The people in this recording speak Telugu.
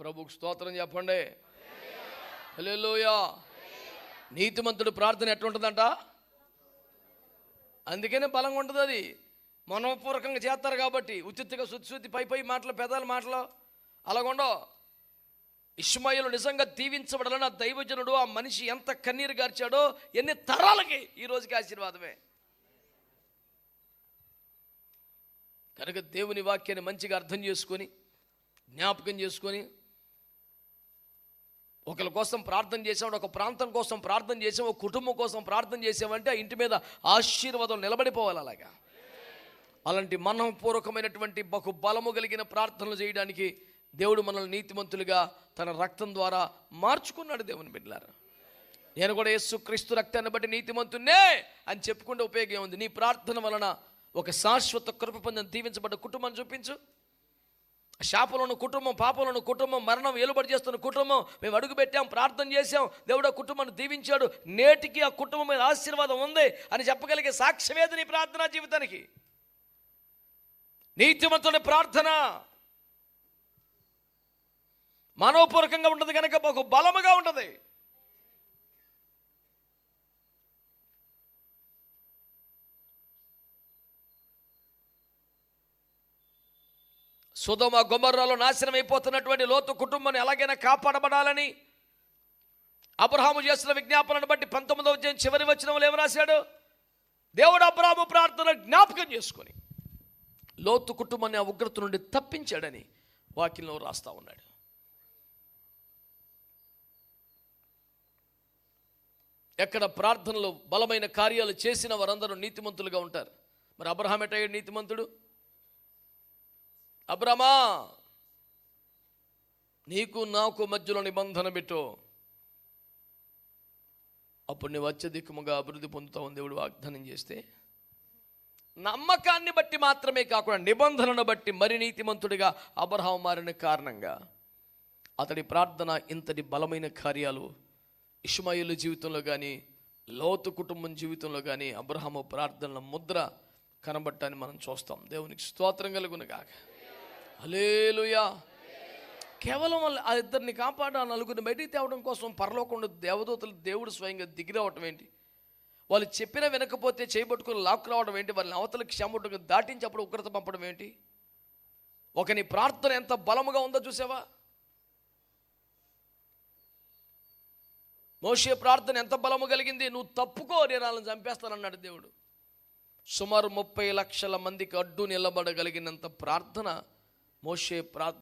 ప్రభుకు స్తోత్రం చెప్పండి. హల్లెలూయా. నీతిమంతుడు ప్రార్థన ఎట్లుంటుందంట? అందుకనే బలంగా ఉంటుంది. అది మనోపూర్వకంగా చేస్తారు కాబట్టి. ఉచితగా శుద్ధి పై మాటలు, పెదాల మాటలు అలాగుండవు. ఇష్మాయేలు నిజంగా దీవించబడాలని ఆ దైవజనుడు, ఆ మనిషి ఎంత కన్నీరు గార్చాడో ఎన్ని తరాలకి ఈ రోజుకి ఆశీర్వాదమే. కనుక దేవుని వాక్యాన్ని మంచిగా అర్థం చేసుకొని, జ్ఞాపకం చేసుకొని, ఒకరి కోసం ప్రార్థన చేసాం, ఒక ప్రాంతం కోసం ప్రార్థన చేసాం, ఒక కుటుంబం కోసం ప్రార్థన చేసామంటే ఆ ఇంటి మీద ఆశీర్వాదం నిలబడిపోవాలి. అలాగా అలాంటి మనఃపూర్వకమైనటువంటి బహు బలము కలిగిన ప్రార్థనలు చేయడానికి దేవుడు మనల్ని నీతిమంతులుగా తన రక్తం ద్వారా మార్చుకున్నాడు. దేవుని బిడ్డలారా, నేను కూడా యేసుక్రీస్తు రక్తాన్ని బట్టి నీతిమంతున్నే అని చెప్పుకుంటే ఉపయోగం ఉంది. నీ ప్రార్థన వలన ఒక శాశ్వత కృప పొందిన దీవించబడ్డ కుటుంబాన్ని చూపించు. శాపంలోని కుటుంబం, పాపంలోని కుటుంబం, మరణం ఏలుబడి చేస్తున్న కుటుంబం, మేము అడుగు పెట్టాం, ప్రార్థన చేశాం, దేవుడు ఆ కుటుంబాన్ని దీవించాడు, నేటికి ఆ కుటుంబం మీద ఆశీర్వాదం ఉంది అని చెప్పగలిగే సాక్ష్యమేది నీ ప్రార్థనా జీవితానికి? నీతిమంతుని ప్రార్థన మనోపూర్వకంగా ఉంటుంది కనుక ఒక బలముగా ఉంటుంది. సొదొమ గొమొర్రాలో నాశనం అయిపోతున్నటువంటి లోతు కుటుంబాన్ని ఎలాగైనా కాపాడబడాలని అబ్రహాము చేసిన విజ్ఞాపనను బట్టి 19వ అధ్యాయం చివరి వచనంలో ఏమి రాశాడు? దేవుడు అబ్రహాము ప్రార్థన జ్ఞాపకం చేసుకొని లోతు కుటుంబాన్ని ఆ ఉగ్రత నుండి తప్పించాడని వాక్యంలో రాస్తా ఉన్నాడు. ఎక్కడ ప్రార్థనలో బలమైన కార్యాలు చేసిన వారందరూ నీతిమంతులుగా ఉంటారు. మరి అబ్రహాం ఎట్టయ్యాడు నీతిమంతుడు? అబ్రహమా, నీకు నాకు మధ్యలో నిబంధన పెట్టు, అప్పుడు నువ్వు అత్యధికముగా అభివృద్ధి పొందుతావు దేవుడు వాగ్దానం చేస్తే, నమ్మకాన్ని బట్టి మాత్రమే కాకుండా నిబంధనను బట్టి మరి నీతిమంతుడిగా అబ్రహాం మారిన కారణంగా అతడి ప్రార్థన ఇంతటి బలమైన కార్యాలు ఇష్మాయేలు జీవితంలో కానీ, లోతు కుటుంబం జీవితంలో కానీ అబ్రహాము ప్రార్థనల ముద్ర కనబట్టాన్ని మనం చూస్తాం. దేవునికి స్తోత్రం కలుగును గాక. హల్లెలూయా. కేవలం ఆ ఇద్దరిని కాపాడు, ఆ నలుగురిని బయటికి తేవడం కోసం పరలోకంలో దేవదూతలు దేవుడు స్వయంగా దిగిరావటం ఏంటి? వాళ్ళు చెప్పినా వినకపోతే చేయబట్టుకుని లాక్కు రావడం ఏంటి? వాళ్ళని అవతలకి క్షముడుగా దాటించి అప్పుడు ఉగ్రత పంపడం ఏంటి? ఒకని ప్రార్థన ఎంత బలముగా ఉందో చూసావా? మోషే ప్రార్థన ఎంత బలము కలిగింది! నువ్వు తప్పుకో, నేను వాళ్ళని చంపేస్తానన్నాడు దేవుడు. సుమారు 30 లక్షల మందికి అడ్డు నిలబడగలిగినంత ప్రార్థన మోషే ప్రార్థన.